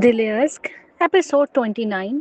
Dilyasq, episode 29,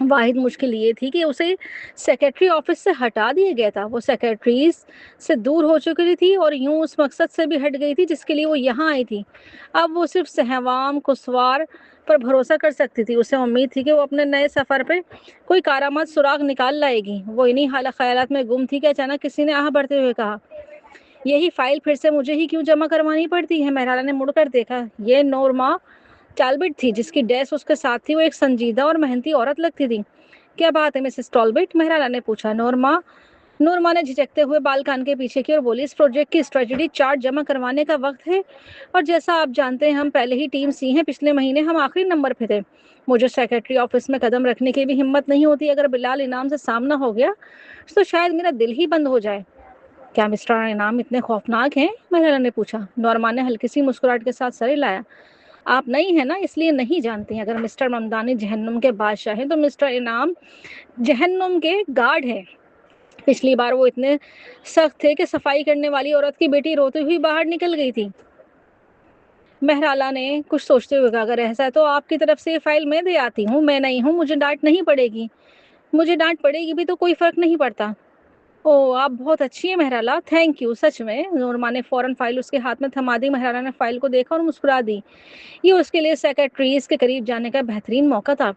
واحد مشکل یہ تھی کہ اسے سیکرٹری آفس سے ہٹا دیا گیا تھا۔ وہ سیکرٹریز سے دور ہو چکی تھی اور یوں اس مقصد سے بھی ہٹ گئی تھی جس کے لیے وہ یہاں آئی تھی۔ اب وہ صرف سہوام کسوار پر بھروسہ کر سکتی تھی۔ اسے امید تھی کہ وہ اپنے نئے سفر پہ کوئی کارآمد سراغ نکال لائے گی۔ وہ انہی خیالات میں گم تھی کہ اچانک کسی نے آہ بھرتے ہوئے کہا، یہی فائل پھر سے مجھے ہی کیوں جمع کروانی پڑتی ہے؟ مہرالہ نے مڑ کر دیکھا۔ یہ نورما ٹالبٹ تھی جس کی ڈیسک اس کے ساتھ تھی۔ وہ ایک سنجیدہ اور محنتی عورت لگتی تھی۔ کیا بات ہے مسز ٹالبٹ؟ مہرالہ نے پوچھا۔ نورما نے جھجکتے ہوئے بال کان کے پیچھے کی اور بولی، اس پروجیکٹ کی اسٹریٹجی چارٹ جمع کروانے کا وقت ہے اور جیسا آپ جانتے ہیں ہم پہلے ہی ٹیم سی ہیں۔ پچھلے مہینے ہم آخری نمبر پہ تھے۔ مجھے سیکرٹری آفس میں قدم رکھنے کی بھی ہمت نہیں ہوتی۔ اگر بلال انعام سے سامنا ہو گیا تو شاید میرا دل ہی بند ہو جائے۔ کیا مسٹر انعام اتنے خوفناک ہیں؟ مہرالہ نے پوچھا۔ نورما نے ہلکی سی مسکراہٹ کے ساتھ سر ہلایا۔ آپ نہیں ہیں نا اس لیے نہیں جانتی ہیں۔ اگر مسٹر ممدانی جہنم کے بادشاہ ہیں تو مسٹر انعام جہنم کے گارڈ ہیں۔ پچھلی بار وہ اتنے سخت تھے کہ صفائی کرنے والی عورت کی بیٹی روتی ہوئی باہر نکل گئی تھی۔ مہرالہ نے کچھ سوچتے ہوئے کہا، اگر ایسا ہے تو آپ کی طرف سے یہ فائل میں دے آتی ہوں۔ میں نہیں ہوں، مجھے ڈانٹ نہیں پڑے گی۔ مجھے ڈانٹ پڑے گی بھی تو کوئی فرق نہیں پڑتا۔ او آپ بہت اچھی ہیں مہرالہ، تھینک یو۔ سچ میں؟ نورما نے فوراً فائل اس کے ہاتھ میں تھما دی۔ مہرالہ نے فائل کو دیکھا اور مسکرا دی۔ یہ اس کے لیے سیکرٹریز کے قریب جانے کا بہترین موقع تھا،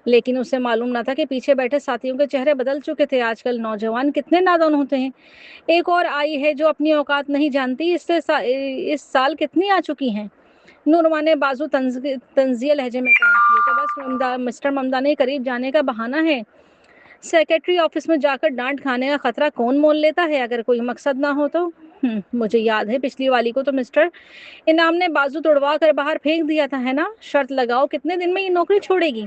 لیکن اسے معلوم نہ تھا کہ پیچھے بیٹھے ساتھیوں کے چہرے بدل چکے تھے۔ آج کل نوجوان کتنے نادان ہوتے ہیں۔ ایک اور آئی ہے جو اپنی اوقات نہیں جانتی۔ اس سال کتنی آ چکی ہیں؟ نورما نے بازو تنزیہ لہجے میں کہا، یہ تو بس مسٹر ممدانی کے قریب جانے کا بہانہ ہے۔ سیکرٹری آفس میں جا کر ڈانٹ کھانے کا خطرہ کون مول لیتا ہے اگر کوئی مقصد نہ ہو تو؟ مجھے یاد ہے پچھلی والی کو تو مسٹر انعام نے بازو توڑوا کر باہر پھینک دیا تھا، ہے نا؟ شرط لگاؤ کتنے دن میں یہ نوکری چھوڑے گی؟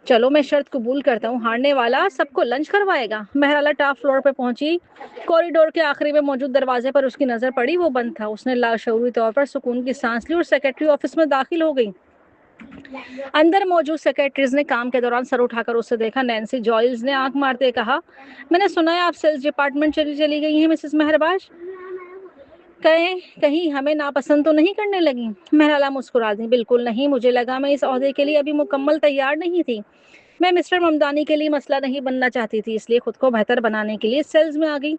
چلو میں شرط قبول کرتا ہوں، ہارنے والا سب کو لنچ کروائے گا۔ مہرالہ ٹاپ فلور پہ پہنچی۔ کوریڈور کے آخری میں موجود دروازے پر اس کی نظر پڑی، وہ بند تھا۔ اس نے لاشعوری طور پر سکون کی سانس لی اور سیکرٹری آفس میں داخل ہو گئی۔ اندر موجود سیکرٹریز نے کام کے دوران سر اٹھا کر اسے دیکھا۔ نینسی جوائلز نے آنکھ مارتے کہا، میں نے سنا ہے آپ سیلز ڈپارٹمنٹ چلی گئی ہیں مسز مہرباش، کہیں ہمیں ناپسند تو نہیں کرنے لگی؟ مہرالہ مسکرا دی، بالکل نہیں، مجھے لگا میں اس عہدے کے لیے ابھی مکمل تیار نہیں تھی۔ میں مسٹر ممدانی کے لیے مسئلہ نہیں بننا چاہتی تھی، اس لیے خود کو بہتر بنانے کے لیے سیلز میں آ گئی۔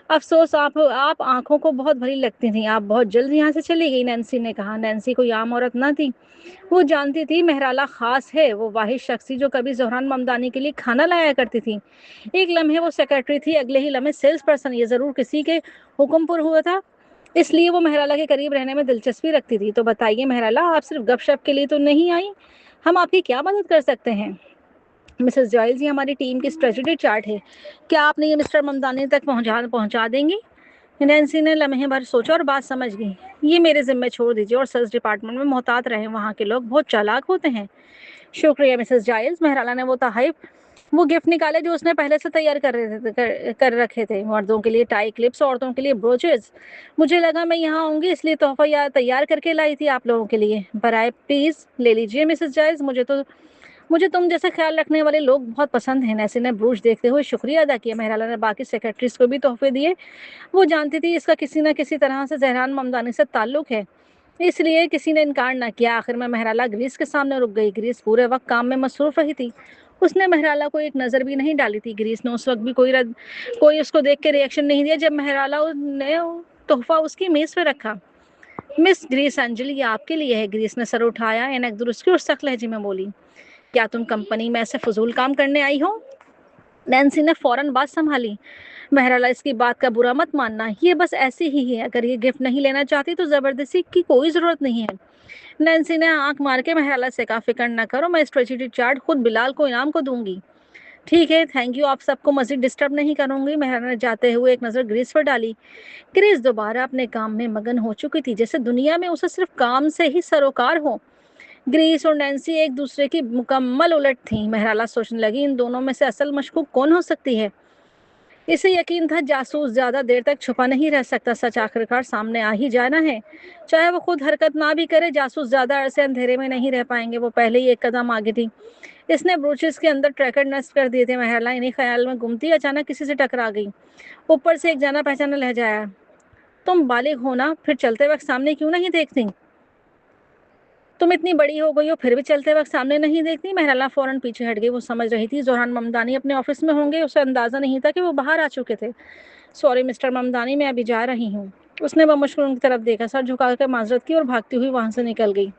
افسوس آپ آنکھوں کو بہت بھلی لگتی تھیں، آپ بہت جلد یہاں سے چلی گئی، نینسی نے کہا۔ نینسی کوئی عام عورت نہ تھی، وہ جانتی تھی مہرالہ خاص ہے، وہ واحد شخص تھی جو کبھی زہران ممدانی کے لیے کھانا لایا کرتی تھی۔ ایک لمحے وہ سیکرٹری تھی، اگلے ہی لمحے سیلز پرسن، یہ ضرور کسی کے حکم پر ہوا تھا، اس لیے وہ مہرالہ کے قریب رہنے میں دلچسپی رکھتی تھی۔ تو بتائیے مہرالہ، آپ صرف گپ شپ کے لیے تو نہیں آئی؟ ہم آپ کی کیا مدد کر سکتے ہیں؟ مسز جوائلز، یہ ہماری ٹیم کی اسٹریٹجی چارٹ ہے، کیا آپ نے یہ مسٹر ممدانی تک پہنچا دیں گی؟ نینسی نے لمحے بھر سوچا اور بات سمجھ گئی۔ یہ میرے ذمے چھوڑ دیجیے اور سیلز ڈپارٹمنٹ میں محتاط رہیں، وہاں کے لوگ بہت چالاک ہوتے ہیں۔ شکریہ مسز جائلز۔ مہرالہ نے وہ گفٹ نکالے جو اس نے پہلے سے تیار کر رکھے تھے، مردوں کے لیے ٹائی کلپس، عورتوں کے لیے بروچز۔ مجھے لگا میں یہاں آؤں گی اس لیے تحفہ تیار کر کے لائی تھی آپ لوگوں کے لیے۔ برائے پلیز لے لیجیے مسز جائلز، مجھے تم جیسے خیال رکھنے والے لوگ بہت پسند ہیں۔ نیسی نے بروچ دیکھتے ہوئے شکریہ ادا کیا۔ مہرالہ نے باقی سیکرٹریز کو بھی تحفے دیے۔ وہ جانتی تھی اس کا کسی نہ کسی طرح سے زہران ممدانی سے تعلق ہے، اس لیے کسی نے انکار نہ کیا۔ آخر میں مہرالہ گریس کے سامنے رک گئی۔ گریس پورے وقت کام میں مصروف رہی تھی، اس نے مہرالہ کو ایک نظر بھی نہیں ڈالی تھی۔ گریس نے اس وقت بھی کوئی اس کو دیکھ کے ریئیکشن نہیں دیا جب مہرالہ نے تحفہ اس کی میز پہ رکھا۔ مس گریس انجلی، یہ آپ کے لیے ہے۔ گریس نے سر اٹھایا، اینک درست کی اور سخت لہجے میں بولی، کیا تم کمپنی میں ایسے فضول کام کرنے آئی ہو؟ نینسی نے فوراً بات سنبھالی، مہرالہ اس کی بات کا برا مت ماننا، یہ بس ایسی ہی ہے، اگر یہ گفٹ نہیں لینا چاہتی تو زبردستی کی کوئی ضرورت نہیں ہے۔ نینسی نے آنکھ مار کے مہرالہ سے کہا، فکر نہ کرو، میں اسٹریٹجی چارٹ خود بلال کو انعام کو دوں گی۔ ٹھیک ہے، تھینک یو، آپ سب کو مزید ڈسٹرب نہیں کروں گی۔ مہرالہ نے جاتے ہوئے ایک نظر گریس پر ڈالی۔ گریس دوبارہ اپنے کام میں مگن ہو چکی تھی، جیسے دنیا میں اسے صرف کام سے ہی سروکار ہو۔ گریس اور نینسی ایک دوسرے کی مکمل الٹ تھیں۔ مہرالہ سوچنے لگی، ان دونوں میں سے اصل مشکوک کون ہو سکتی ہے؟ اسے یقین تھا جاسوس زیادہ دیر تک چھپا نہیں رہ سکتا، سچ آخرکار سامنے آ ہی جانا ہے، چاہے وہ خود حرکت نہ بھی کرے۔ جاسوس زیادہ عرصے اندھیرے میں نہیں رہ پائیں گے، وہ پہلے ہی ایک قدم آگے تھی۔ اس نے بروچز کے اندر ٹریکر نصب کر دیے تھے۔ مہرالہ انہی خیال میں گم تھی، اچانک کسی سے ٹکرا گئی۔ اوپر سے ایک جانا پہچانا لہجہ آیا، تم بالغ ہونا، پھر چلتے وقت سامنے کیوں نہیں دیکھتی؟ تم اتنی بڑی ہو گئی ہو پھر بھی چلتے وقت سامنے نہیں دیکھتی؟ مہرالہ فوراً پیچھے ہٹ گئی. وہ سمجھ رہی تھی زہران ممدانی اپنے آفس میں ہوں گے. اسے اندازہ نہیں تھا کہ وہ باہر آ چکے تھے. سوری مسٹر ممدانی، میں ابھی جا رہی ہوں. اس نے بمشکل ان کی طرف دیکھا، سر جھکا کر معذرت کی اور بھاگتی ہوئی وہاں سے نکل گئی.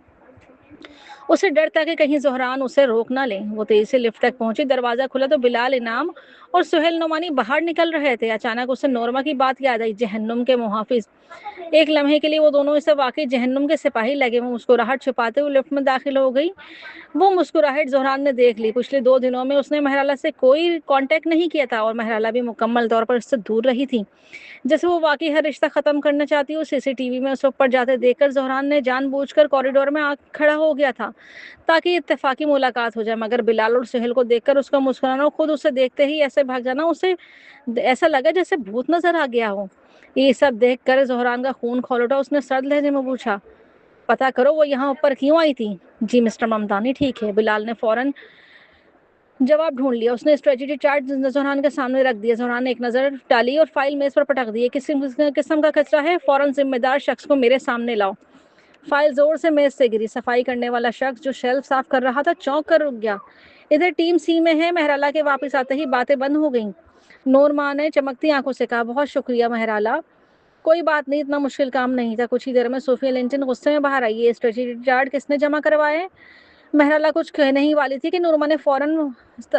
اسے ڈر تھا کہ کہیں زہران اسے روک نہ لیں. وہ تیزی سے لفٹ تک پہنچی. دروازہ کھلا تو بلال انعام اور سہیل نعمانی باہر نکل رہے تھے. اچانک اسے نورما کی بات یاد آئی، جہنم کے محافظ. ایک لمحے کے لیے وہ دونوں اسے واقعی جہنم کے سپاہی لگے. وہ مسکراہٹ چھپاتے ہوئے لفٹ میں داخل ہو گئی. وہ مسکراہٹ زہران نے دیکھ لی. پچھلے 2 دنوں میں اس نے مہرالہ سے کوئی کانٹیکٹ نہیں کیا تھا اور مہرالہ بھی مکمل طور پر اس سے دور رہی تھی. جیسے وہ واقعی ہر رشتہ ختم کرنا چاہتی ہو. سی سی ٹی وی میں اسے اوپر جاتے دیکھ کر زہران نے جان بوجھ کر کوریڈور میں کھڑا ہو گیا تھا تاکہ اتفاقی ملاقات ہو جائے، مگر بلال اور سہیل کو دیکھ کر اس کا مسکرانا اور خود اسے دیکھتے ہی ایسے بھاگ جانا، اسے ایسا لگا جیسے بھوت نظر آ گیا ہو. یہ سب دیکھ کر زہران کا خون کھول اٹھا. اس نے سرد لہجے میں پوچھا، پتا کرو وہ یہاں اوپر کیوں آئی تھی؟ جی مسٹر ممدانی ٹھیک ہے. بلال نے فوراً جواب ڈھونڈ لیا. اس نے اسٹریٹجی چارٹ زہران کے سامنے رکھ دیا. زہران نے ایک نظر ڈالی اور فائل میز پر پٹک دی. کس قسم کا کچرا ہے؟ فوراً ذمہ دار شخص کو میرے سامنے لاؤ. فائل زور سے میز سے گری. صفائی کرنے والا شخص جو شیلف صاف کر رہا تھا چونک کر رک گیا. ادھر ٹیم سی میں ہے. مہرالہ کے واپس آتے ہی باتیں بند ہو گئیں. نورما نے چمکتی آنکھوں سے کہا، بہت شکریہ مہرالہ. کوئی بات نہیں، اتنا مشکل کام نہیں تھا. کچھ ہی دیر میں صوفیہ لنٹن غصے میں باہر آئی. یہ اسٹریٹجی چارٹ کس نے جمع کروائے؟ مہرالہ کچھ کہنے ہی والی تھی کہ نورما نے فوراً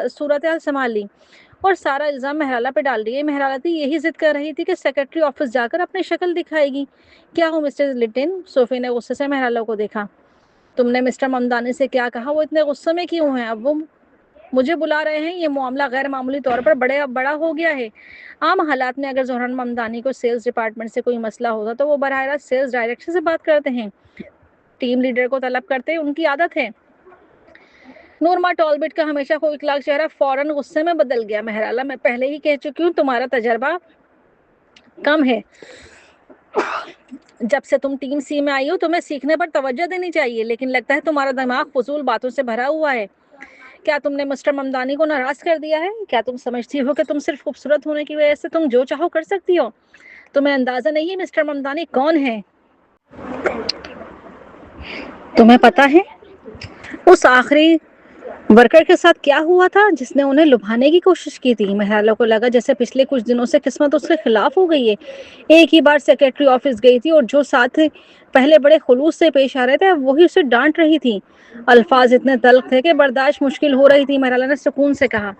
صورتحال سنبھال لی اور سارا الزام مہرالہ پہ ڈال دیا. مہرالہ تھی یہی ضد کر رہی تھی کہ سیکرٹری آفس جا کر اپنی شکل دکھائے گی. کیا ہوں مسٹر لنٹن؟ صوفیہ نے غصے سے مہرالہ کو دیکھا. تم نے مسٹر ممدانی سے کیا کہا؟ وہ اتنے غصے میں کیوں ہیں؟ اب وہ مجھے بلا رہے ہیں. یہ معاملہ غیر معمولی طور پر بڑا ہو گیا ہے. عام حالات میں اگر زہران ممدانی کو سیلز ڈپارٹمنٹ سے کوئی مسئلہ ہوتا تو وہ براہ راست سیلز ڈائریکٹر سے بات کرتے ہیں، ٹیم لیڈر کو طلب کرتے. ان کی عادت ہے. نورما ٹالبٹ کا ہمیشہ کوئی اخلاق چہرہ فوراً غصے میں بدل گیا. مہرالہ میں پہلے ہی کہہ چکی ہوں تمہارا تجربہ کم ہے. جب سے تم ٹیم سی میں آئی ہو تمہیں سیکھنے پر توجہ دینی چاہیے، لیکن لگتا ہے تمہارا دماغ فضول باتوں سے بھرا ہوا ہے. کیا تم نے مسٹر ممدانی کو ناراض کر دیا ہے؟ کیا تم سمجھتی ہو کہ تم صرف خوبصورت ہونے کی وجہ سے تم جو چاہو کر سکتی ہو؟ تمہیں اندازہ نہیں ہے مسٹر ممدانی کون ہے؟ تمہیں پتا ہے اس آخری ورکر کے ساتھ کیا ہوا تھا جس نے انہیں لبھانے کی کوشش کی تھی؟ مہرالہ کو لگا جیسے پچھلے کچھ دنوں سے قسمت اس کے خلاف ہو گئی ہے. ایک ہی بار سیکرٹری آفس گئی تھی اور جو ساتھ پہلے بڑے خلوص سے پیش آ رہے تھے وہی اسے ڈانٹ رہی تھی. الفاظ اتنے تلخ تھے کہ برداشت مشکل ہو رہی تھی. مہرالہ نے سکون سے کہا،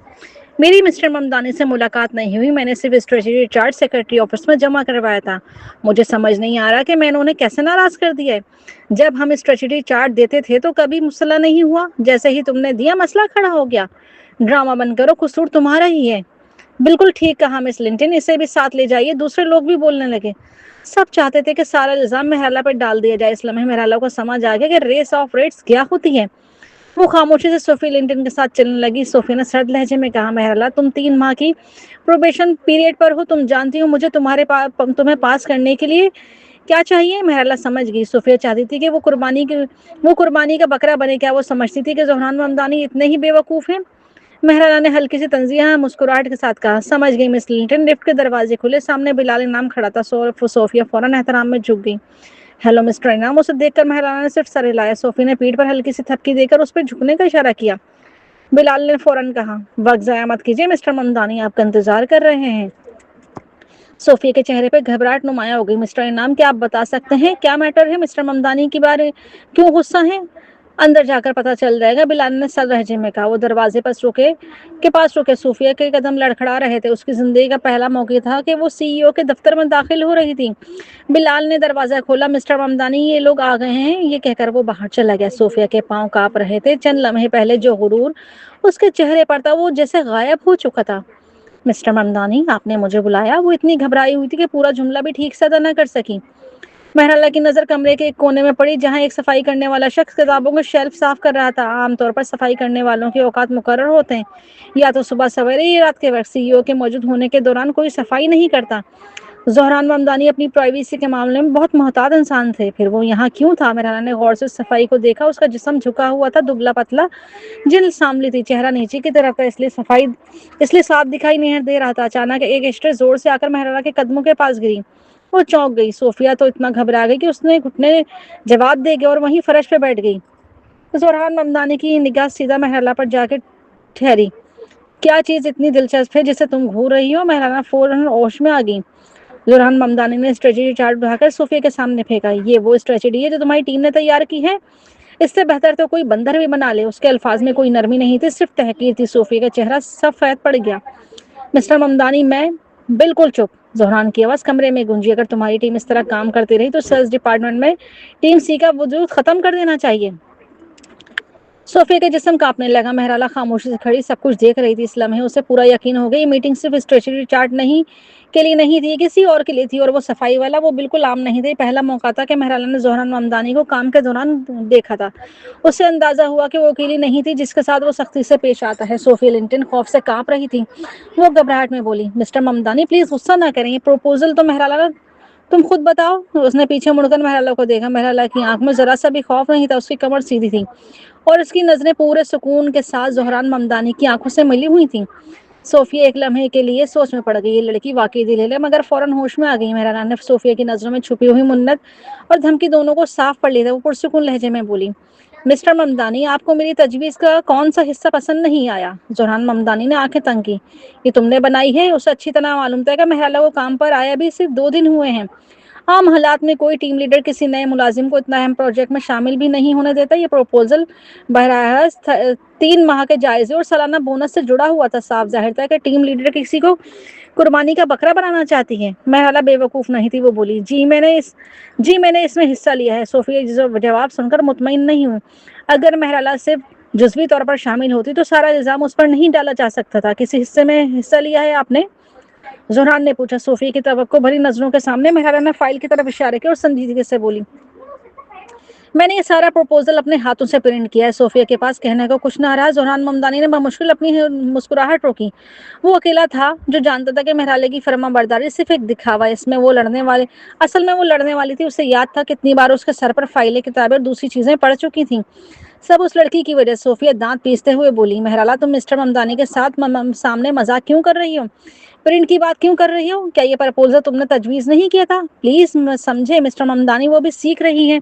میری مسٹر ممدانی سے ملاقات نہیں ہوئی. میں نے صرف اسٹریٹجی چارٹ سیکرٹری آفس میں جمع کروایا تھا. مجھے سمجھ نہیں آ رہا کہ میں نے انہیں کیسے ناراض کر دیا ہے. جب ہم اسٹریٹجی چارٹ دیتے تھے تو کبھی مسئلہ نہیں ہوا. جیسے ہی تم نے دیا مسئلہ کھڑا ہو گیا. ڈرامہ بند کرو، قصور تمہارا ہی ہے. بالکل ٹھیک کہا مس لنٹن. اسے بھی ساتھ لے جائیے. دوسرے لوگ بھی بولنے لگے. سب چاہتے تھے کہ سارا الزام مہرالہ پر ڈال دیا جائے. اس لمحے مہرالہ کو سمجھ آ گیا کہ ریس آف ریٹس کیا ہوتی ہے. وہ خاموشی سے صوفی لنٹن کے ساتھ چلنے لگی. صوفی نے سرد لہجے میں کہا، مہرالہ تم 3 ماہ کی پروبیشن پیریڈ پر ہو. تم جانتی ہو مجھے تمہیں پاس کرنے کے لیے کیا چاہیے؟ مہرالہ سمجھ گئی. صوفیہ چاہتی تھی کہ وہ قربانی کا بکرا بنے. کیا وہ سمجھتی تھی کہ زہران ممدانی اتنے ہی بے وقوف ہیں؟ مہرالہ نے ہلکی سی تنزیہ مسکراہٹ کے ساتھ کہا، سمجھ گئی مس لنٹن. لفٹ کے دروازے کھلے. سامنے بلال انعام کھڑا تھا. صوفیہ فوراً احترام میں جھک گئی. ہیلو مسٹر انعام. اسے دیکھ کر مہرالہ نے صرف سر ہلایا. صوفی نے پیٹھ پر ہلکی سی تھپکی دے کر اس پہ جھکنے کا اشارہ کیا. بلال نے فوراً کہا، وقت ضائع مت کیجیے مسٹر ممدانی، آپ کا انتظار کر رہے ہیں. صوفیہ کے چہرے پہ گھبراہٹ نمایاں ہو گئی. مسٹر انعام کیا آپ بتا سکتے ہیں کیا میٹر ہے؟ مسٹر ممدانی کے بارے کیوں غصہ ہیں؟ اندر جا کر پتہ چل جائے گا. بلال نے سر لہجے میں کہا. وہ دروازے کے پاس رکے. صوفیہ کے قدم لڑکھڑا رہے تھے. اس کی زندگی کا پہلا موقع تھا کہ وہ سی ای او کے دفتر میں داخل ہو رہی تھی. بلال نے دروازہ کھولا. مسٹر ممدانی یہ لوگ آ گئے ہیں. یہ کہہ کر وہ باہر چلا گیا. صوفیہ کے پاؤں کانپ رہے تھے. چند لمحے پہلے جو غرور اس کے چہرے پر تھا وہ جیسے غائب ہو چکا تھا. مسٹر ممدانی آپ نے مجھے بلایا؟ وہ اتنی گھبرائی ہوئی تھی کہ پورا جملہ بھی ٹھیک سے ادا نہ کر سکی. مہرالہ کی نظر کمرے کے ایک کونے میں پڑی جہاں ایک صفائی کرنے والا شخص کتابوں کے شیلف صاف کر رہا تھا. عام طور پر صفائی کرنے والوں کے اوقات مقرر ہوتے ہیں، یا تو صبح سویرے یا رات کے وقت. سی ای او کے موجود ہونے کے دوران کوئی صفائی نہیں کرتا. زہران ممدانی اپنی پرائیویسی کے معاملے میں بہت محتاط انسان تھے. پھر وہ یہاں کیوں تھا؟ مہرالہ نے غور سے صفائی کو دیکھا. اس کا جسم جھکا ہوا تھا، دبلا پتلا، جلد سانولی تھی، چہرہ نیچے کی طرف تھا، اس لیے صاف دکھائی نہیں دے رہا تھا. اچانک ایک اسٹرے زور سے آ کر مہرالہ کے قدموں کے پاس گری. وہ چونک گئی. صوفیہ تو اتنا گھبرا گئی کہ اس نے گھٹنے جواب دے گیا اور وہیں فرش پہ بیٹھ گئی. زوران ممدانی کی نگاہ سیدھا محرالہ پر جا کے ٹھہری. کیا چیز اتنی دلچسپ ہے جسے تم گھور رہی ہو؟ محرالہ فوراً ہوش میں آ گئی. زوران ممدانی نے اسٹریٹجی چارٹ اٹھا کر صوفیہ کے سامنے پھینکا. یہ وہ اسٹریٹجی ہے جو تمہاری ٹیم نے تیار کی ہے؟ اس سے بہتر تو کوئی بندر بھی بنا لے. اس کے الفاظ میں کوئی نرمی نہیں تھی, صرف تحقیر تھی. صوفیہ کا چہرہ سفید پڑ گیا. مسٹر ممدانی, میں بالکل چپ. زہران کی آواز کمرے میں گونجی. اگر تمہاری ٹیم اس طرح کام کرتی رہی تو سیلز ڈپارٹمنٹ میں ٹیم سی کا وجود ختم کر دینا چاہیے. صوفیہ کے جسم کانپنے لگا. محرالہ خاموشی سے کھڑی سب کچھ دیکھ رہی تھی. اس لمحے اسے پورا یقین ہو گیا یہ میٹنگ صرف اسٹریٹجی چارٹ نہیں کے لیے نہیں تھی, کسی اور کے لیے تھی. اور وہ صفائی والا وہ بالکل عام نہیں تھے. پہلا موقع تھا کہ محرالہ نے زہران ممدانی کو کام کے دوران دیکھا تھا. اس سے اندازہ ہوا کہ وہ اکیلی نہیں تھی جس کے ساتھ وہ سختی سے پیش آتا ہے. صوفیہ لنٹن خوف سے کانپ رہی تھی. وہ گھبراہٹ میں بولی, مسٹر ممدانی پلیز غصہ نہ کریں, یہ پروپوزل تو محرالہ تم خود بتاؤ. اس نے پیچھے مڑ کر محرالہ کو دیکھا. محرالہ کی آنکھ میں ذرا سا بھی خوف نہیں تھا. اس کی کمر سیدھی تھی اور اس کی نظریں پورے سکون کے ساتھ زہران ممدانی کی آنکھوں سے ملی ہوئی تھیں. صوفیہ ایک لمحے کے لیے سوچ میں پڑ گئی. یہ لڑکی واقعی دلہل ہے, مگر فوراً ہوش میں آ گئی. محرالہ نے صوفیہ کی نظروں میں چھپی ہوئی منت اور دھمکی دونوں کو صاف پڑھ لیا. وہ پرسکون لہجے میں بولی, مسٹر ممدانی آپ کو میری تجویز کا کون سا حصہ پسند نہیں آیا؟ زہران ممدانی نے آنکھیں تنگ کی. یہ تم نے بنائی ہے؟ اسے اچھی طرح معلوم تھا کہ محرالہ کو کام پر آیا بھی صرف 2 دن ہوئے ہیں. عام حالات میں کوئی ٹیم لیڈر کسی نئے ملازم کو اتنا اہم پروجیکٹ میں شامل بھی نہیں ہونے دیتا. یہ پروپوزل براہ راست 3 ماہ کے جائزے اور سالانہ بونس سے جڑا ہوا تھا. صاف ظاہر تھا کہ ٹیم لیڈر کسی کو قربانی کا بکرا بنانا چاہتی ہے. محرالہ بے وقوف نہیں تھی. وہ بولی, جی میں نے اس میں حصہ لیا ہے. صوفیہ جواب سن کر مطمئن نہیں ہوئی. اگر محرالہ صرف جزوی طور پر شامل ہوتی تو سارا الزام اس پر نہیں ڈالا جا سکتا تھا. کسی حصے میں حصہ لیا ہے آپ نے؟ زہران نے پوچھا. صوفیہ کی توقع بھری نظروں کے سامنے محرالہ نے فائل کی طرف اشارے کیا اور سنجیدگی سے بولی, میں نے یہ سارا پروپوزل اپنے ہاتھوں سے پرنٹ کیا ہے. صوفیہ کے پاس کہنے کو کچھ نہ رہا. زہران ممدانی نے بمشکل اپنی مسکراہٹ روکی. وہ اکیلا تھا جو جانتا تھا کہ محرالہ کی فرما برداری صرف ایک دکھاوا ہے. اصل میں وہ لڑنے والی تھی. اسے یاد تھا کتنی بار اس کے سر پر فائلیں, کتابیں اور دوسری چیزیں پڑ چکی تھیں. سب اس لڑکی کی وجہ. صوفیہ دانت پیستے ہوئے بولی, محرالہ تم مسٹر ممدانی کے ساتھ سامنے مذاق کیوں کر رہی ہو؟ پرنٹ کی بات کیوں کر رہی ہو؟ کیا یہ پرپوزل تم نے تجویز نہیں کیا تھا؟ پلیز سمجھے مسٹر ممدانی, وہ بھی سیکھ رہی ہے.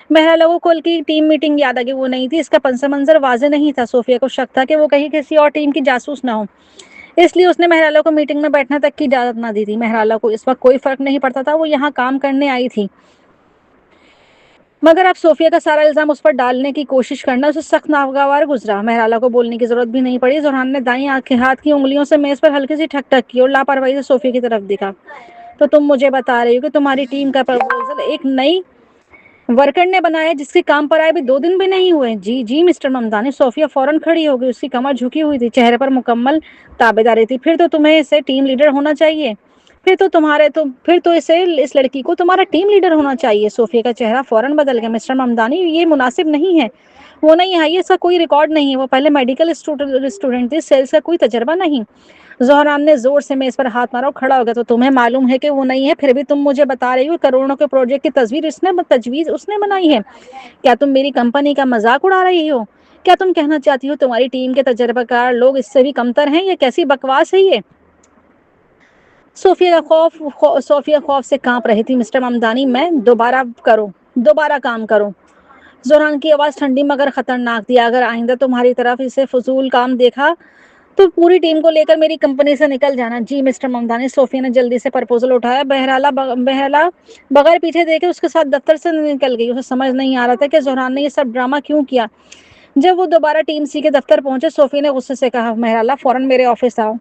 محرالہ کو کل کی ٹیم میٹنگ یاد آ گئی. وہ نہیں تھی. اس کا پس منظر واضح نہیں تھا. صوفیہ کو شک تھا کہ وہ کہیں کسی اور ٹیم کی جاسوس نہ ہو, اس لیے اس نے محرالہ کو میٹنگ میں بیٹھنے تک کی اجازت نہ دی تھی. محرالہ کو اس وقت کوئی فرق نہیں پڑتا تھا. وہ یہاں کام کرنے آئی تھی, مگر اب صوفیہ کا سارا الزام اس پر ڈالنے کی کوشش کرنا اسے سخت ناگوار گزرا. محرالہ کو بولنے کی ضرورت بھی نہیں پڑی. زہران نے دائیں ہاتھ کی انگلیوں سے میز پر ہلکی سی ٹھک ٹھک کی اور لاپرواہی سے صوفیہ کی طرف دیکھا. تو تم مجھے بتا رہی ہو کہ تمہاری ٹیم کا پرپوزل ایک نئی ورکر نے بنایا جس کے کام پر آئے بھی 2 دن بھی نہیں ہوئے؟ جی مسٹر ممدانی. صوفیہ فوراً کھڑی ہو گئی. اس کی کمر جھکی ہوئی تھی, چہرے پر مکمل تابعداری تھی. پھر تو تمہیں اسے ٹیم لیڈر ہونا چاہیے. پھر تو اس لڑکی کو تمہارا ٹیم لیڈر ہونا چاہیے. صوفیہ کا چہرہ فوراً بدل گیا. مسٹر ممدانی یہ مناسب نہیں ہے. وہ نہیں ہے, اس کا کوئی ریکارڈ نہیں ہے. وہ پہلے میڈیکل اسٹوڈنٹ تھی, سیلز کا کوئی تجربہ نہیں. زہران نے زور سے میز پر ہاتھ مارا اور کھڑا ہو گیا. تو تمہیں معلوم ہے کہ وہ نہیں ہے, پھر بھی تم مجھے بتا رہی ہو کروڑوں کے پروجیکٹ کی تجویز اس نے بنائی ہے. کیا تم میری کمپنی کا مذاق اڑا رہی ہو؟ کیا تم کہنا چاہتی ہو تمہاری ٹیم کے تجربہ کار لوگ اس سے بھی کمتر ہیں؟ یہ کیسی بکواس ہے یہ؟ صوفیہ خوف سے کانپ رہی تھی. مسٹر ممدانی, میں دوبارہ کام کروں. زہران کی آواز ٹھنڈی مگر خطرناک تھی. اگر آئندہ تمہاری طرف اسے فضول کام دیکھا تو پوری ٹیم کو لے کر میری کمپنی سے نکل جانا. جی مسٹر ممدانی. صوفیہ نے جلدی سے پرپوزل اٹھایا. بہرحال بغیر پیچھے دیکھے اس کے ساتھ دفتر سے نکل گئی. اسے سمجھ نہیں آ رہا تھا کہ زہران نے یہ سب ڈرامہ کیوں کیا. جب وہ دوبارہ ٹیم سی کے دفتر پہنچے, صوفیہ نے غصے سے کہا, محرالہ فوراً میرے آفس آؤ.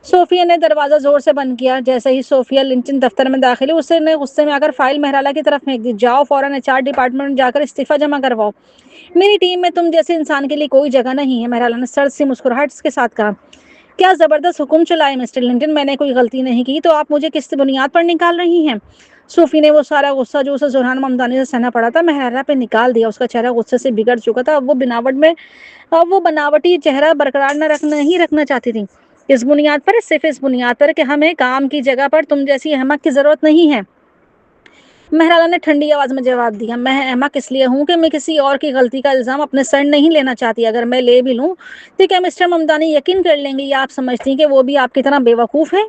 صوفیہ نے دروازہ زور سے بند کیا. جیسے ہی صوفیہ لنچن دفتر میں داخل ہوئی, اس نے غصے میں آ کر فائل محرالہ کی طرف پھینک دی. جاؤ فوراً HR ڈپارٹمنٹ جا کر استعفیٰ جمع کرواؤ. میری ٹیم میں تم جیسے انسان کے لیے کوئی جگہ نہیں ہے. محرالہ نے سرد سی مسکراہٹ کے ساتھ کہا. کیا زبردست حکم چلائے مسٹر لنٹن. میں نے کوئی غلطی نہیں کی تو آپ مجھے کس بنیاد پر نکال رہی ہیں؟ صوفیہ نے وہ سارا غصہ جو اسے زہران ممدانی سے سہنا پڑا تھا محرالہ پہ نکال دیا. اس کا چہرہ غصے سے بگڑ چکا تھا. اب وہ بناوٹی چہرہ برقرار نہیں رکھنا چاہتی تھی. صرف اس بنیاد پر کہ ہمیں کام کی جگہ پر تم جیسی احمق کی ضرورت نہیں ہے. محرالہ نے ٹھنڈی آواز میں جواب دیا, میں احمق اس لیے ہوں کہ میں کسی اور کی غلطی کا الزام اپنے سر نہیں لینا چاہتی. اگر میں لے بھی لوں تو کیا مسٹر ممدانی یقین کر لیں گے یا آپ سمجھتی ہیں کہ وہ بھی آپ کی طرح بے وقوف ہے؟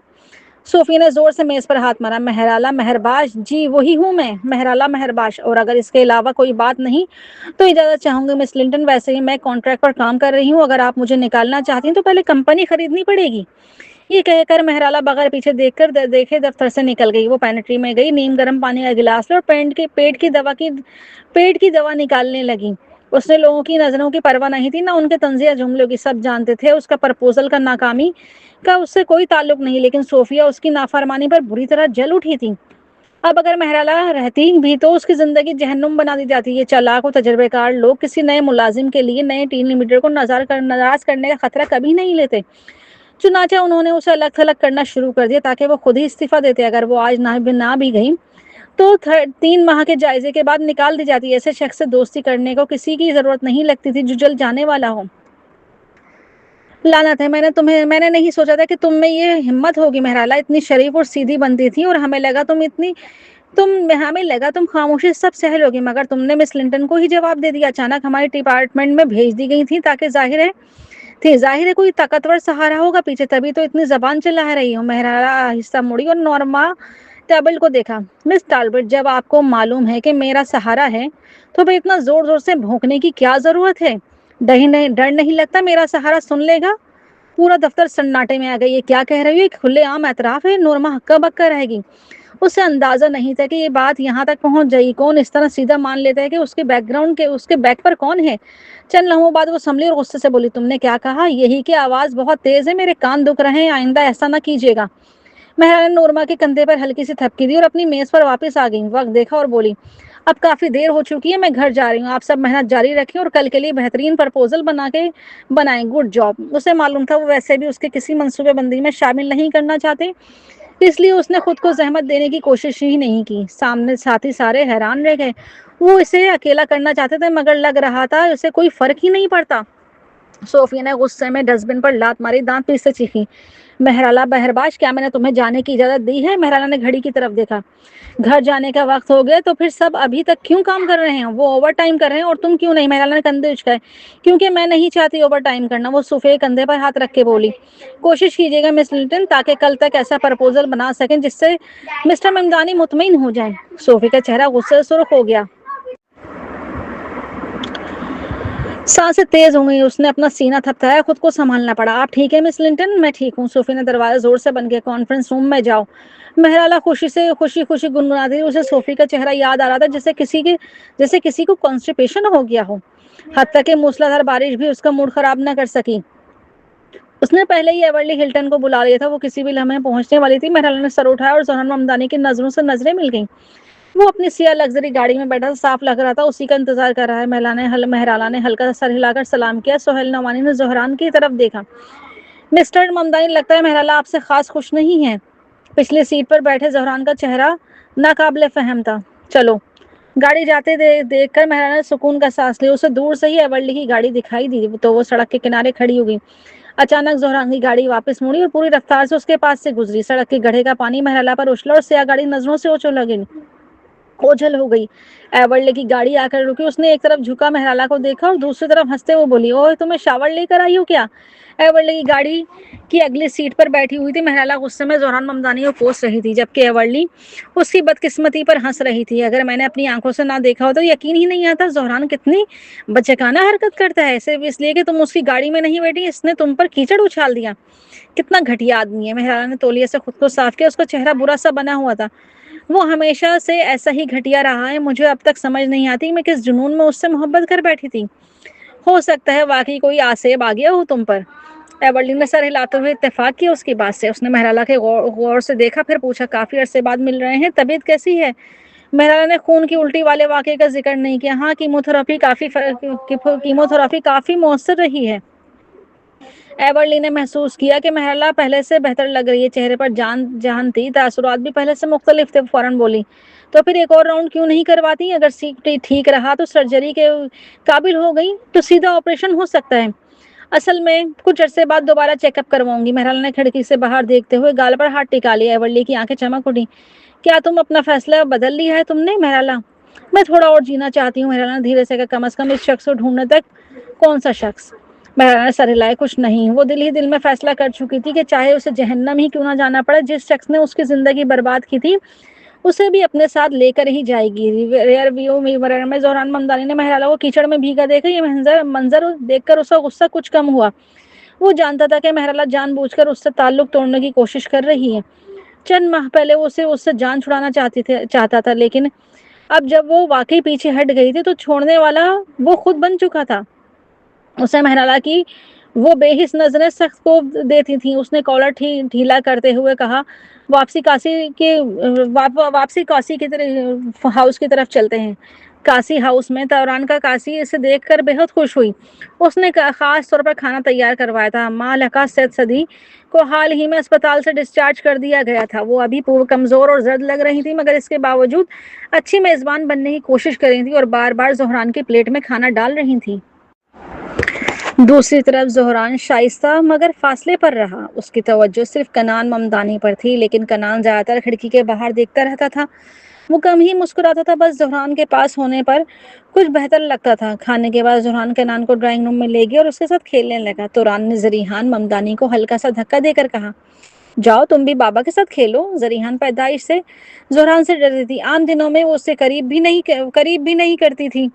صوفی نے زور سے میز پر ہاتھ مارا. مہرالہ مہرباش, جی وہی ہوں میں, مہرالہ مہرباش. اور اگر اس کے علاوہ کوئی بات نہیں تو اجازت چاہوں گی مس لنٹن. ویسے ہی میں کانٹریکٹ پر کام کر رہی ہوں, اگر آپ مجھے نکالنا چاہتی ہیں تو پہلے کمپنی خریدنی پڑے گی. یہ کہہ کر مہرالہ بغیر پیچھے دیکھے دفتر سے نکل گئی. وہ پینٹری میں گئی, نیم گرم پانی کا گلاس اور پیٹ کی دوا نکالنے لگی. اس نے لوگوں کی نظروں کی پرواہ نہیں تھی, نہ ان کے طنزیہ جملوں کی. سب جانتے تھے اس کا پرپوزل کا ناکامی کا اس سے کوئی تعلق نہیں, لیکن صوفیہ اس کی نافرمانی پر بری طرح جل اٹھی تھی. اب اگر مہرالہ رہتی بھی تو اس کی زندگی جہنم بنا دی جاتی. یہ چالاک اور تجربے کار لوگ کسی نئے ملازم کے لیے نئے ٹیم لیڈر کو ناراض کرنے کا خطرہ کبھی نہیں لیتے. چنانچہ انہوں نے اسے الگ تھلگ کرنا شروع کر دیا تاکہ وہ خود ہی استعفیٰ دیتے. اگر وہ آج نہ بھی گئی تو 3 ماہ کے جائزے کے بعد نکال دی جاتی. ایسے شخص سے دوستی کرنے کو کسی کی ضرورت نہیں لگتی تھی جو جل جانے والا ہو. لعنت ہے, میں نے نہیں سوچا تھا کہ تم میں یہ ہمت ہوگی. مہرالہ اتنی شریف اور سیدھی بنتی تھی اور ہمیں لگا تم خاموشی سب سہ لوگی, مگر تم نے مس لنٹن کو ہی جواب دے دیا. اچانک ہماری ڈپارٹمنٹ میں بھیج دی گئی تھی تاکہ ظاہر ہے کوئی طاقتور سہارا ہوگا پیچھے, تبھی تو اتنی زبان چلا رہی ہوں. مہرالہ آہستہ مڑی اور نورما ٹیبل کو دیکھا. مس ٹالبٹ, جب آپ کو معلوم ہے کہ میرا سہارا ہے تو پھر اتنا زور زور سے بھونکنے کی کیا ضرورت ہے؟ ڈر نہیں لگتا میرا سہارا سن لے گا؟ پورا دفتر سناٹے میں آ گئی. یہ کیا کہہ رہی ہے؟ کھلے عام اعتراف ہے. نورما ہکا بکا رہے گی. اسے اندازہ نہیں تھا کہ یہ بات یہاں تک پہنچ جائے. کون اس طرح سیدھا مان لیتا ہے کہ اس کے بیک پر کون ہے؟ چند لمحوں بعد وہ سنبھلی اور غصے سے بولی, تم نے کیا کہا؟ یہی کہ آواز بہت تیز ہے, میرے کان دکھ رہے ہیں, آئندہ ایسا نہ کیجیے گا. مہرالہ نے نورما کے کندھے پر ہلکی سی تھپکی دی اور اپنی میز پر واپس آ گئی. وقت دیکھا اور بولی, اب کافی دیر ہو چکی ہے, میں گھر جا رہی ہوں. آپ سب محنت جاری رکھیں اور کل کے لیے بہترین پرپوزل بنائیں. Good job. اسے معلوم تھا وہ ویسے بھی اس کے کسی منصوبے بندی میں شامل نہیں کرنا چاہتے, اس لیے اس نے خود کو زحمت دینے کی کوشش ہی نہیں کی. ساتھی سارے حیران رہ گئے. وہ اسے اکیلا کرنا چاہتے تھے مگر لگ رہا تھا اسے کوئی فرق ہی نہیں پڑتا. صوفیہ نے غصے میں ڈسٹ بن پر لات ماری, دانت پیس سے چیخی, مہرالہ مہرباش, کیا میں نے تمہیں جانے کی اجازت دی ہے؟ مہرالہ نے گھڑی کی طرف دیکھا. گھر جانے کا وقت ہو گیا تو پھر سب ابھی تک کیوں کام کر رہے ہیں؟ وہ اوور ٹائم کر رہے ہیں اور تم کیوں نہیں؟ مہرالہ نے کندھے اچکائے. کیونکہ میں نہیں چاہتی اوور ٹائم کرنا. وہ صوفیہ کے کندھے پر ہاتھ رکھ کے بولی, کوشش کیجیے گا مس لنٹن تاکہ کل تک ایسا پرپوزل بنا سکیں جس سے مسٹر ممدانی مطمئن ہو جائیں. صوفیہ کا چہرہ غصے سے سرخ ہو گیا. سانسیں تیز ہو گئی. اس نے اپنا سینہ تھپتھایا, خود کو سنبھالنا پڑا. آپ ٹھیک ہے مس لنٹن؟ میں ٹھیک ہوں. صوفیہ نے دروازہ زور سے بند کیا. کانفرنس روم میں جاؤ. مہرالہ خوشی گنگناتی. اسے صوفیہ کا چہرہ یاد آ رہا تھا جیسے کسی کو کانسٹیپیشن ہو گیا ہو. حتیٰ کہ موسلادھار بارش بھی اس کا موڈ خراب نہ کر سکی. اس نے پہلے ہی ایورلی ہلٹن کو بلا لیا تھا, وہ کسی بھی لمحے پہنچنے والی تھی. مہرالہ نے سر اٹھایا اور ظہران ممدانی کی نظروں سے نظریں مل گئیں. وہ اپنی سیاہ لگژری گاڑی میں بیٹھا تھا, صاف لگ رہا تھا اسی کا انتظار کر رہا ہے. مہرالہ نے ہلکا سا سر ہلا کر سلام کیا. سہیل نعمانی نے ظہران کی طرف دیکھا. مسٹر ممدانی, لگتا ہے مہرالہ آپ سے خاص خوش نہیں ہے. پچھلی سیٹ پر بیٹھے ظہران کا چہرہ ناقابل فہم تھا. چلو. گاڑی جاتے دیکھ کر مہرالہ نے سکون کا سانس لیا. اسے دور سے ہی ایورلی کی گاڑی دکھائی دی تو وہ سڑک کے کنارے کھڑی ہو گئی. اچانک ظہران کی گاڑی واپس مڑی اور پوری رفتار سے اس کے پاس سے گزری. سڑک کے گڑھے کا پانی مہرالہ پر اچھلا اور سیاہ گاڑی نظروں سے اوجھل ہو گئی. ایورلی کی گاڑی آ کر رکی. اس نے ایک طرف جھکا مہرالہ کو دیکھا اور دوسری طرف ہنستے ہوئے بولی, اوئے تمہیں شاور لے کر آئی ہو کیا؟ ایورلی کی گاڑی کی اگلی سیٹ پر بیٹھی ہوئی تھی. مہرالہ غصے میں ظہران ممدانی کو کوس رہی تھی جبکہ ایورلی اس کی بدقسمتی پر ہنس رہی تھی. اگر میں نے اپنی آنکھوں سے نہ دیکھا ہو تو یقین ہی نہیں آتا ظہران کتنی بچکانہ حرکت کرتا ہے. صرف اس لیے کہ تم اس کی گاڑی میں نہیں بیٹھی اس نے تم پر کیچڑ اچھال دیا. کتنا گھٹیا آدمی ہے. مہرالہ نے تولیے سے خود کو صاف کیا. اس کا چہرہ برا سا بنا ہوا تھا. وہ ہمیشہ سے ایسا ہی گھٹیا رہا ہے. مجھے اب تک سمجھ نہیں آتی میں کس جنون میں اس سے محبت کر بیٹھی تھی. ہو سکتا ہے واقعی کوئی آسیب آ گیا ہو تم پر. ایورلی نے سر ہلاتے ہوئے اتفاق کیا اس کی بات سے. اس نے مہرالہ کے غور سے دیکھا, پھر پوچھا, کافی عرصے بعد مل رہے ہیں, طبیعت کیسی ہے؟ مہرالہ نے خون کی الٹی والے واقعے کا ذکر نہیں کیا. ہاں, کیموتھراپی کافی مؤثر رہی ہے. ایورلی نے محسوس کیا کہ مہرالہ پہلے سے بہتر لگ رہی ہے. چہرے پر جان تھی. تاثرات بھی پہلے سے مختلف تھے. فوراً بولی, تو پھر ایک اور راؤنڈ کیوں نہیں کرواتی؟ اگر ٹھیک رہا تو سرجری کے قابل ہو گئی تو سیدھا آپریشن ہو سکتا ہے. اصل میں کچھ عرصے بعد دوبارہ چیک اپ کرواؤں گی. مہرالہ نے کھڑکی سے باہر دیکھتے ہوئے گال پر ہاتھ ٹکا لیا. ایورلی کی آنکھیں چمک اٹھی. کیا تم اپنا فیصلہ بدل لیا ہے تم نے؟ مہرالہ, میں تھوڑا اور جینا چاہتی ہوں. مہرالہ نے دھیرے سے کہا, کم از کم اس شخص کو ڈھونڈنے تک. کون سا شخص؟ بہرحال سر ہلائے کچھ نہیں، وہ دل ہی دل میں فیصلہ کر چکی تھی کہ چاہے اسے جہنم ہی کیوں نہ جانا پڑے، جس شخص نے اس کی زندگی برباد کی تھی اسے بھی اپنے ساتھ لے کر ہی جائے گی۔ ریئر ویو مرر میں زہران ممدانی نے مہرالہ کو کیچڑ میں بھیگا دیکھا۔ یہ منظر دیکھ کر اس کا غصہ کچھ کم ہوا۔ وہ جانتا تھا کہ مہرالہ جان بوجھ کر اس سے تعلق توڑنے کی کوشش کر رہی ہے۔ چند ماہ پہلے وہ اس سے جان چھڑانا چاہتا تھا، لیکن اب جب وہ واقعی پیچھے ہٹ گئی تھی تو چھوڑنے والا وہ خود بن چکا تھا۔ اسے مہرالہ کی وہ بے حس نظریں سخت کوب دیتی تھیں۔ اس نے کالر ڈھیلا کرتے ہوئے کہا، واپسی کاسی کی طرف ہاؤس کی طرف چلتے ہیں۔ کاسی ہاؤس میں توران کا کاسی اسے دیکھ کر بے حد خوش ہوئی۔ اس نے خاص طور پر کھانا تیار کروایا تھا۔ مالکہ سید صدی کو حال ہی میں اسپتال سے ڈسچارج کر دیا گیا تھا۔ وہ ابھی کمزور اور زرد لگ رہی تھی، مگر اس کے باوجود اچھی میزبان بننے کی کوشش کر رہی تھی اور بار بار زہران کی پلیٹ میں کھانا ڈال رہی تھی۔ دوسری طرف زہران شائستہ مگر فاصلے پر رہا۔ اس کی توجہ صرف کنان ممدانی پر تھی، لیکن کنان زیادہ تر کھڑکی کے باہر دیکھتا رہتا تھا۔ وہ کم ہی مسکراتا تھا، بس زہران کے پاس ہونے پر کچھ بہتر لگتا تھا۔ کھانے کے بعد زہران کنان کو ڈرائنگ روم میں لے گیا اور اس کے ساتھ کھیلنے لگا۔ توران نے زریحان ممدانی کو ہلکا سا دھکا دے کر کہا، جاؤ تم بھی بابا کے ساتھ کھیلو۔ زریحان پیدائش سے زہران سے ڈرتی تھی۔ عام دنوں میں وہ اس سے قریب بھی نہیں کرتی تھی۔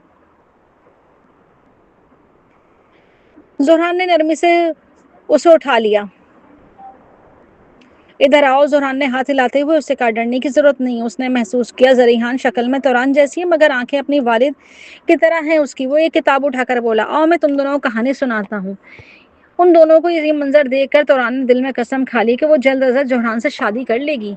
زہران نے نرمی سے اسے اٹھا لیا۔ ادھر آؤ، زہران نے ہاتھ ہلاتے ہوئے اسے کہا، ڈرنے کی ضرورت نہیں۔ اس نے محسوس کیا زریحان شکل میں توران جیسی ہے، مگر آنکھیں اپنی والد کی طرح ہیں اس کی۔ وہ ایک کتاب اٹھا کر بولا، آؤ میں تم دونوں کو کہانی سناتا ہوں۔ ان دونوں کو یہ منظر دیکھ کر توران نے دل میں قسم کھا لی کہ وہ جلد از جلد زہران سے شادی کر لے گی۔